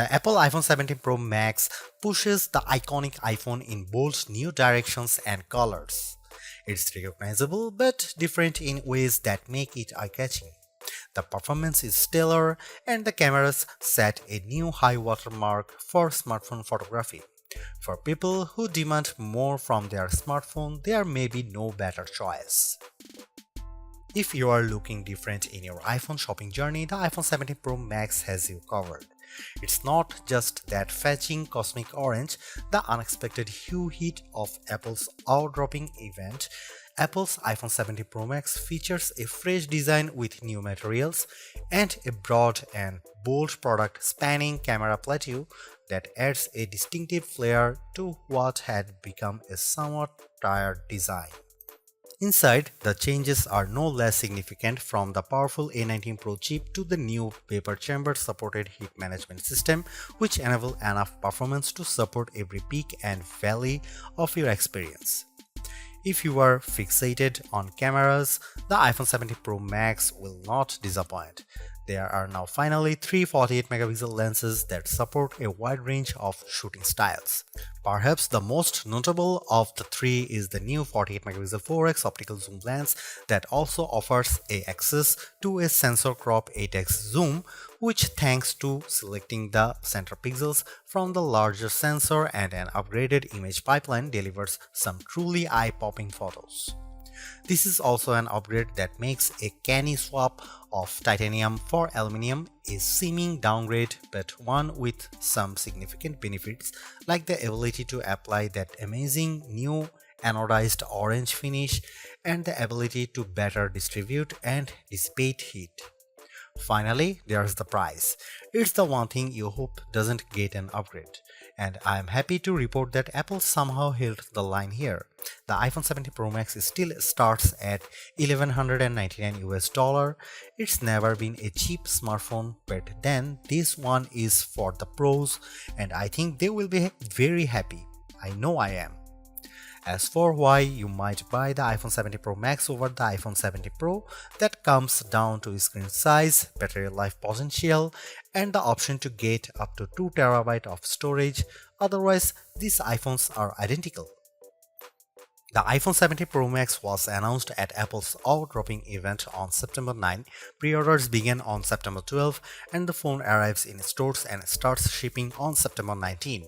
The Apple iPhone 17 Pro Max pushes the iconic iPhone in bold new directions and colors. It's recognizable but different in ways that make it eye-catching. The performance is stellar and the cameras set a new high watermark for smartphone photography. For people who demand more from their smartphone, there may be no better choice. If you are looking different in your iPhone shopping journey, the iPhone 17 Pro Max has you covered. It's not just that fetching cosmic orange, the unexpected hue hit of Apple's eye-dropping event. Apple's iPhone 17 Pro Max features a fresh design with new materials and a broad and bold product spanning camera plateau that adds a distinctive flair to what had become a somewhat tired design. Inside, the changes are no less significant, from the powerful A19 Pro chip to the new vapor chamber supported heat management system, which enable enough performance to support every peak and valley of your experience. If you are fixated on cameras, the iPhone 17 Pro Max will not disappoint. There are now finally three 48-megapixel lenses that support a wide range of shooting styles. Perhaps the most notable of the three is the new 48-megapixel 4x optical zoom lens that also offers access to a sensor crop 8x zoom, which, thanks to selecting the center pixels from the larger sensor and an upgraded image pipeline, delivers some truly eye-popping photos. This is also an upgrade that makes a canny swap of titanium for aluminum a seeming downgrade, but one with some significant benefits, like the ability to apply that amazing new anodized orange finish and the ability to better distribute and dissipate heat. Finally, there's the price. It's the one thing you hope doesn't get an upgrade. And I am happy to report that Apple somehow held the line here. The iPhone 17 Pro Max still starts at $1,199 US. It's never been a cheap smartphone, but then this one is for the pros, and I think they will be very happy. I know I am. As for why you might buy the iPhone 17 Pro Max over the iPhone 17 Pro, that comes down to screen size, battery life potential, and the option to get up to 2TB of storage. Otherwise, these iPhones are identical. The iPhone 17 Pro Max was announced at Apple's eye-dropping event on September 9. Pre-orders began on September 12, and the phone arrives in stores and starts shipping on September 19.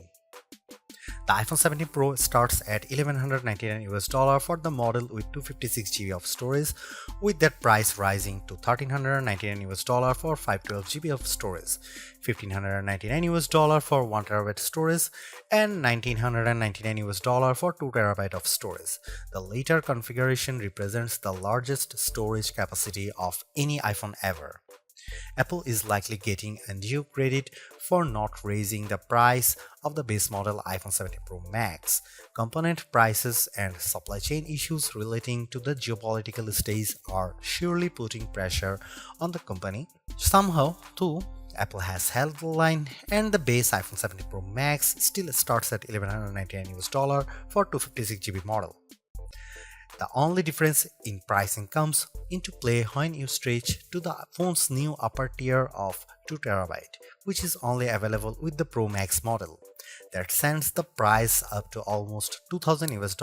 The iPhone 17 Pro starts at $1,199 US for the model with 256GB of storage, with that price rising to $1,399 US for 512GB of storage, $1,599 US for 1TB storage, and $1,999 US for 2TB of storage. The later configuration represents the largest storage capacity of any iPhone ever. Apple is likely getting undue credit for not raising the price of the base model iPhone 17 Pro Max. Component prices and supply chain issues relating to the geopolitical stage are surely putting pressure on the company. Somehow, too, Apple has held the line, and the base iPhone 17 Pro Max still starts at $1,199 US for 256GB model. The only difference in pricing comes into play when you stretch to the phone's new upper tier of 2TB, which is only available with the Pro Max model. That sends the price up to almost $2,000 US.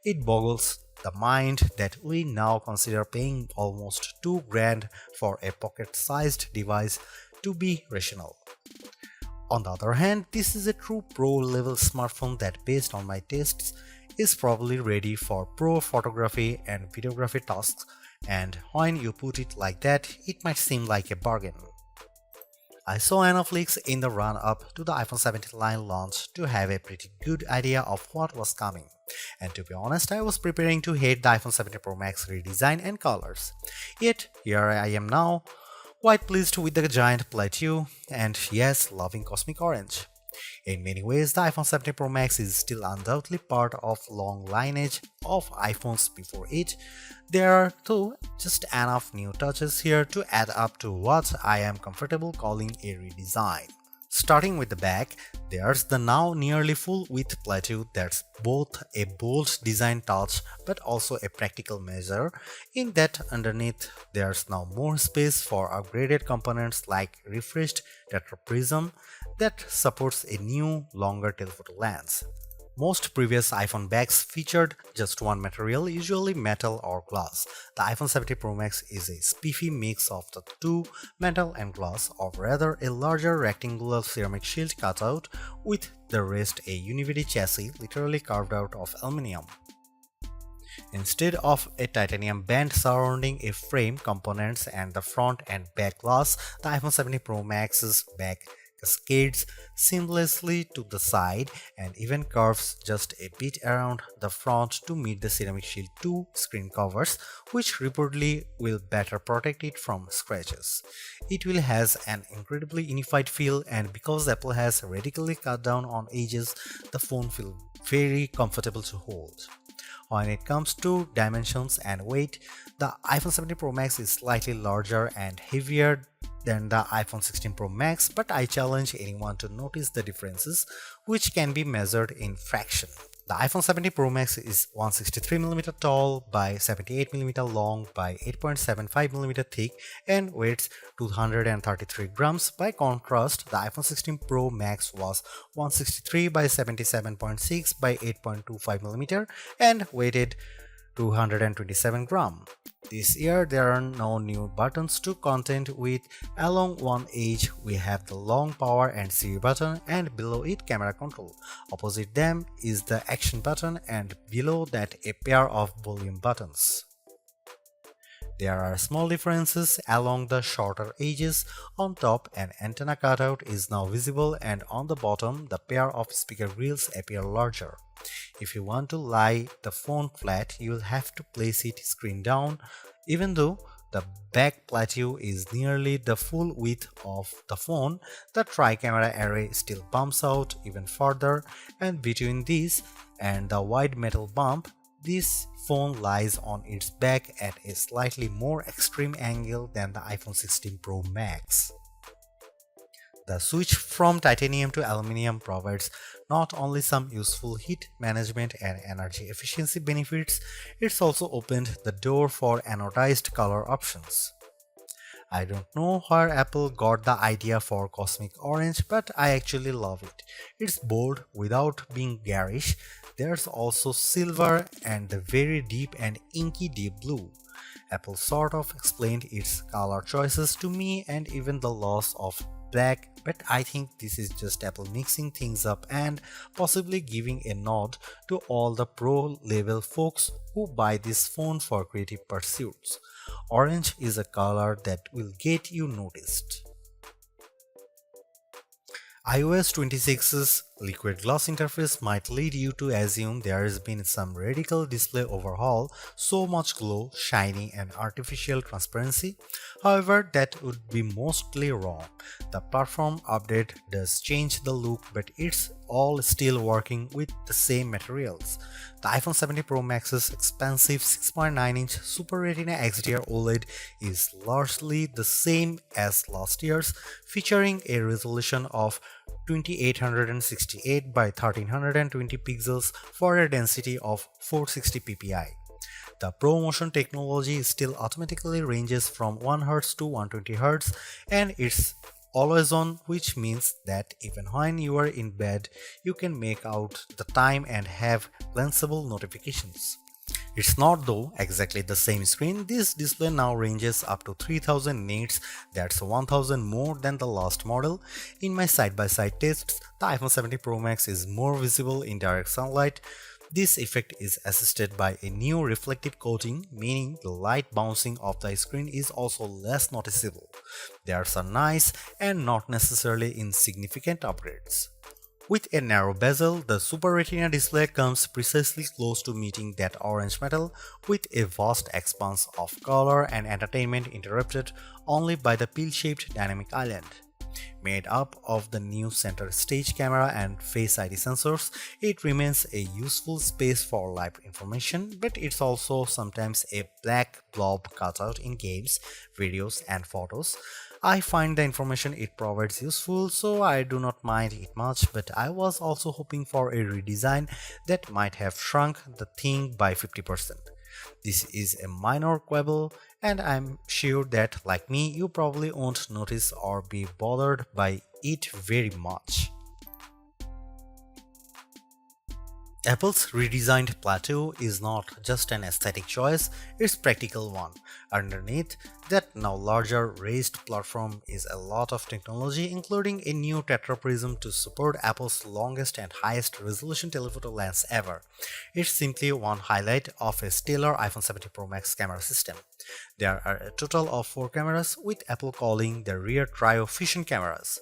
It boggles the mind that we now consider paying almost $2,000 for a pocket-sized device to be rational. On the other hand, this is a true pro-level smartphone that, based on my tastes, is probably ready for pro photography and videography tasks, and when you put it like that, it might seem like a bargain. I saw enough leaks in the run-up to the iPhone 17 line launch to have a pretty good idea of what was coming, and to be honest, I was preparing to hate the iPhone 17 Pro Max redesign and colors. Yet, here I am now, quite pleased with the giant plateau, and yes, loving cosmic orange. In many ways, the iPhone 17 Pro Max is still undoubtedly part of long lineage of iPhones before it. There are, though, just enough new touches here to add up to what I am comfortable calling a redesign. Starting with the back, there's the now nearly full-width plateau that's both a bold design touch but also a practical measure, in that underneath there's now more space for upgraded components like refreshed tetraprism, that supports a new, longer telephoto lens. Most previous iPhone bags featured just one material, usually metal or glass. The iPhone 17 Pro Max is a spiffy mix of the two, metal and glass, or rather a larger rectangular ceramic shield cutout with the rest a univity chassis literally carved out of aluminum. Instead of a titanium band surrounding a frame, components, and the front and back glass, the iPhone 17 Pro Max's back cascades seamlessly to the side and even curves just a bit around the front to meet the Ceramic Shield 2 screen covers, which reportedly will better protect it from scratches. It will has an incredibly unified feel, and because Apple has radically cut down on edges, the phone feels very comfortable to hold. When it comes to dimensions and weight, the iPhone 17 Pro Max is slightly larger and heavier than the iPhone 16 Pro Max, but I challenge anyone to notice the differences, which can be measured in fraction. The iPhone 17 Pro Max is 163mm tall by 78mm long by 8.75mm thick and weighs 233 grams. By contrast, the iPhone 16 Pro Max was 163 by 77.6 by 8.25mm and weighed 227 grams. This year there are no new buttons to contend with. Along one edge we have the long power and Siri button, and below it camera control. Opposite them is the action button, and below that a pair of volume buttons. There are small differences along the shorter edges. On top, an antenna cutout is now visible, and on the bottom, the pair of speaker grills appear larger. If you want to lie the phone flat, you'll have to place it screen down. Even though the back plateau is nearly the full width of the phone, the tri-camera array still bumps out even further, and between this and the wide metal bump, this phone lies on its back at a slightly more extreme angle than the iPhone 16 Pro Max. The switch from titanium to aluminum provides not only some useful heat management and energy efficiency benefits, it's also opened the door for anodized color options. I don't know where Apple got the idea for cosmic orange, but I actually love it. It's bold without being garish. There's also silver and the very deep and inky deep blue. Apple sort of explained its color choices to me and even the loss of black, but I think this is just Apple mixing things up and possibly giving a nod to all the pro level folks who buy this phone for creative pursuits. Orange is a color that will get you noticed. iOS 26's liquid glass interface might lead you to assume there has been some radical display overhaul, so much glow, shiny and artificial transparency. However, that would be mostly wrong. The platform update does change the look, but it's all still working with the same materials. The iPhone 17 Pro Max's expansive 6.9-inch Super Retina XDR OLED is largely the same as last year's, featuring a resolution of 2868 by 1320 pixels for a density of 460 ppi. The ProMotion technology still automatically ranges from 1 Hz to 120 Hz, and it's always on, which means that even when you are in bed, you can make out the time and have glanceable notifications. It's not though exactly the same screen. This display now ranges up to 3000 nits, that's 1000 more than the last model. In my side-by-side tests, the iPhone 17 Pro Max is more visible in direct sunlight. This effect is assisted by a new reflective coating, meaning the light bouncing off the screen is also less noticeable. There's a nice and not necessarily insignificant upgrades. With a narrow bezel, the Super Retina display comes precisely close to meeting that orange metal, with a vast expanse of color and entertainment interrupted only by the pill-shaped dynamic island. Made up of the new center stage camera and Face ID sensors, it remains a useful space for live information, but it's also sometimes a black blob cutout in games, videos, and photos. I find the information it provides useful, so I do not mind it much, but I was also hoping for a redesign that might have shrunk the thing by 50%. This is a minor quibble, and I'm sure that, like me, you probably won't notice or be bothered by it very much. Apple's redesigned plateau is not just an aesthetic choice, it's a practical one. Underneath that now larger raised platform is a lot of technology, including a new tetraprism to support Apple's longest and highest resolution telephoto lens ever. It's simply one highlight of a stellar iPhone 17 Pro Max camera system. There are a total of 4 cameras, with Apple calling the rear trio fusion cameras.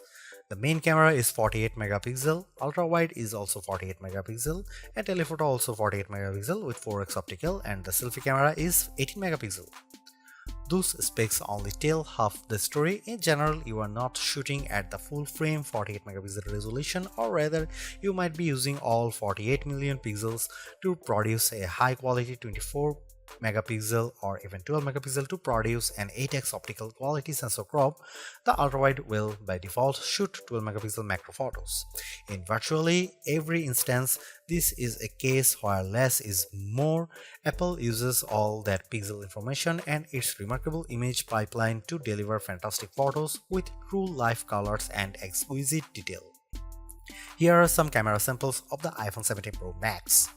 The main camera is 48 megapixel, ultra wide is also 48 megapixel, and telephoto also 48 megapixel with 4x optical, and the selfie camera is 18 megapixel. Those specs only tell half the story. In general, you are not shooting at the full frame 48 megapixel resolution, or rather you might be using all 48 million pixels to produce a high quality 24 megapixel or even 12 megapixel to produce an 8x optical quality sensor crop. The ultrawide will by default shoot 12 megapixel macro photos. In virtually every instance, this is a case where less is more. Apple uses all that pixel information and its remarkable image pipeline to deliver fantastic photos with true life colors and exquisite detail. Here are some camera samples of the iPhone 17 Pro Max.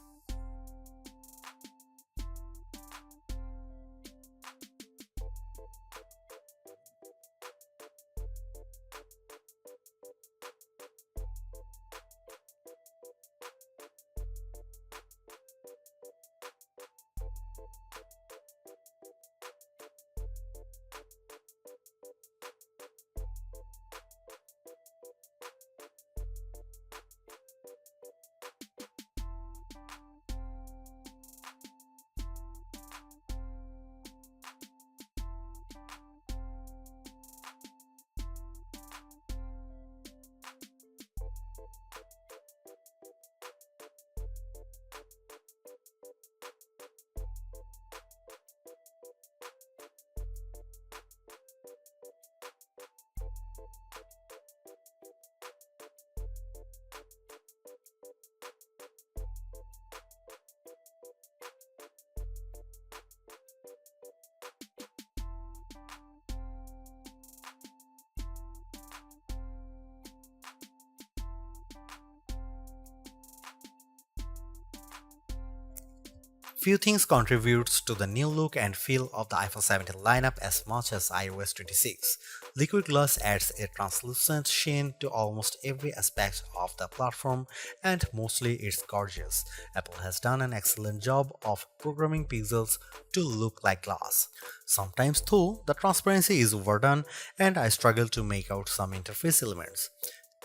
Few things contributes to the new look and feel of the iPhone 17 lineup as much as iOS 26. Liquid glass adds a translucent sheen to almost every aspect of the platform, and mostly it's gorgeous. Apple has done an excellent job of programming pixels to look like glass. Sometimes though, the transparency is overdone and I struggle to make out some interface elements.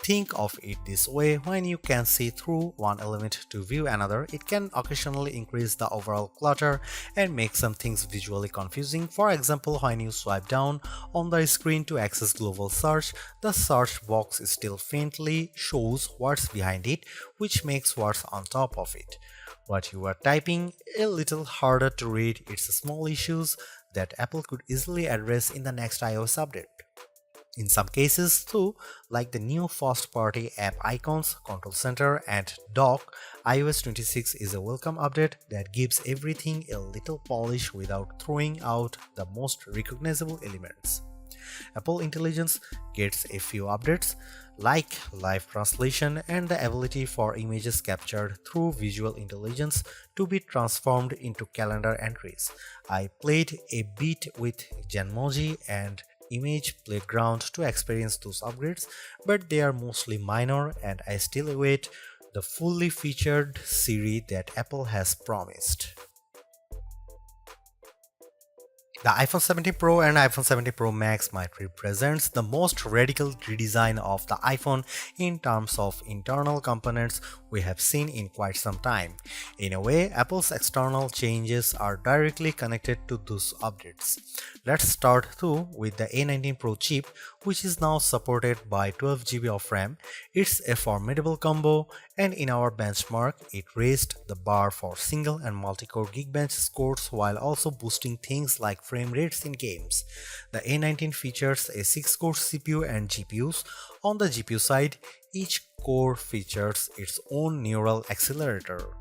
Think of it this way: when you can see through one element to view another, it can occasionally increase the overall clutter and make some things visually confusing. For example, when you swipe down on the screen to access global search, the search box still faintly shows what's behind it, which makes what's on top of it. What you are typing a little harder to read. It's small issues that Apple could easily address in the next iOS update. In some cases too, like the new first-party app icons, control center, and dock, iOS 26 is a welcome update that gives everything a little polish without throwing out the most recognizable elements. Apple Intelligence gets a few updates, like live translation and the ability for images captured through visual intelligence to be transformed into calendar entries. I played a bit with Genmoji and Image Playground to experience those upgrades, but they are mostly minor and I still await the fully featured Siri that Apple has promised. The iPhone 17 Pro and iPhone 17 Pro Max might represent the most radical redesign of the iPhone in terms of internal components we have seen in quite some time. In a way, Apple's external changes are directly connected to those updates. Let's start though with the A19 Pro chip, which is now supported by 12 GB of RAM. It's a formidable combo, and in our benchmark, it raised the bar for single and multi-core Geekbench scores while also boosting things like frame rates in games. The A19 features a 6-core CPU and GPUs. On the GPU side, each core features its own neural accelerator.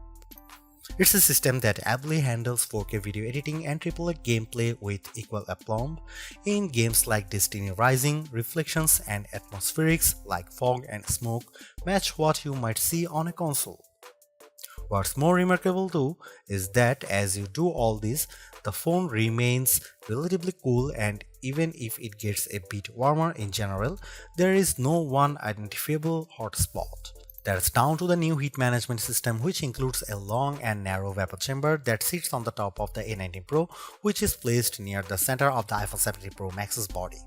It's a system that ably handles 4K video editing and AAA gameplay with equal aplomb in games like Destiny Rising. Reflections and atmospherics like fog and smoke match what you might see on a console. What's more remarkable too is that as you do all this, the phone remains relatively cool, and even if it gets a bit warmer in general, there is no one identifiable hotspot. That's down to the new heat management system, which includes a long and narrow vapor chamber that sits on the top of the A19 Pro, which is placed near the center of the iPhone 17 Pro Max's body.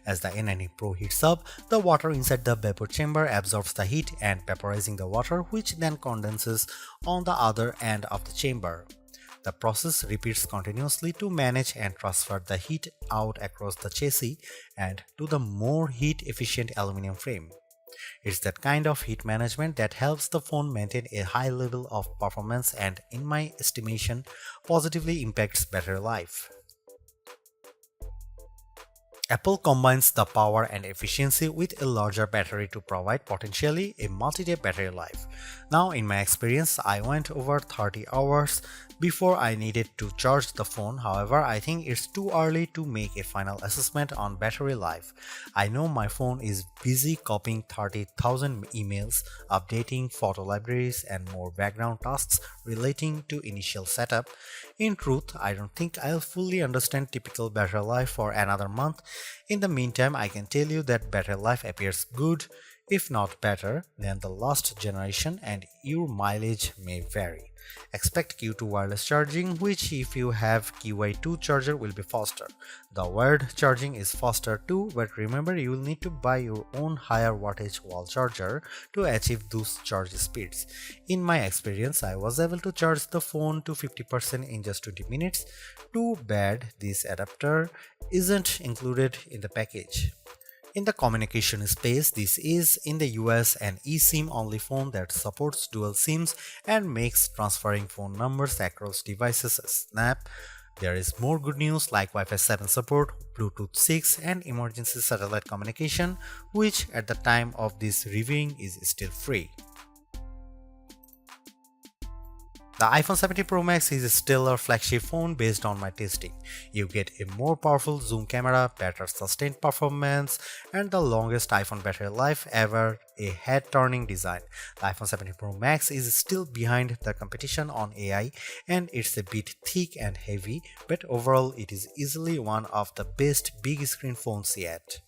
As the A19 Pro heats up, the water inside the vapor chamber absorbs the heat and vaporizing the water, which then condenses on the other end of the chamber. The process repeats continuously to manage and transfer the heat out across the chassis and to the more heat-efficient aluminum frame. It's that kind of heat management that helps the phone maintain a high level of performance and, in my estimation, positively impacts battery life. Apple combines the power and efficiency with a larger battery to provide potentially a multi-day battery life. Now, in my experience, I went over 30 hours before I needed to charge the phone. However, I think it's too early to make a final assessment on battery life. I know my phone is busy copying 30,000 emails, updating photo libraries, and more background tasks relating to initial setup. In truth, I don't think I'll fully understand typical battery life for another month. In the meantime, I can tell you that battery life appears good, if not better, than the last generation, and your mileage may vary. Expect Q2 wireless charging, which if you have QI2 charger will be faster. The wired charging is faster too, but remember you will need to buy your own higher wattage wall charger to achieve those charge speeds. In my experience, I was able to charge the phone to 50% in just 20 minutes. Too bad this adapter isn't included in the package. In the communication space, this is in the US an eSIM only phone that supports dual SIMs and makes transferring phone numbers across devices a snap. There is more good news like Wi-Fi 7 support, Bluetooth 6 and emergency satellite communication, which at the time of this reviewing is still free. The iPhone 17 Pro Max is a stellar flagship phone based on my testing. You get a more powerful zoom camera, better sustained performance, and the longest iPhone battery life ever, a head-turning design. The iPhone 17 Pro Max is still behind the competition on AI and it's a bit thick and heavy, but overall it is easily one of the best big screen phones yet.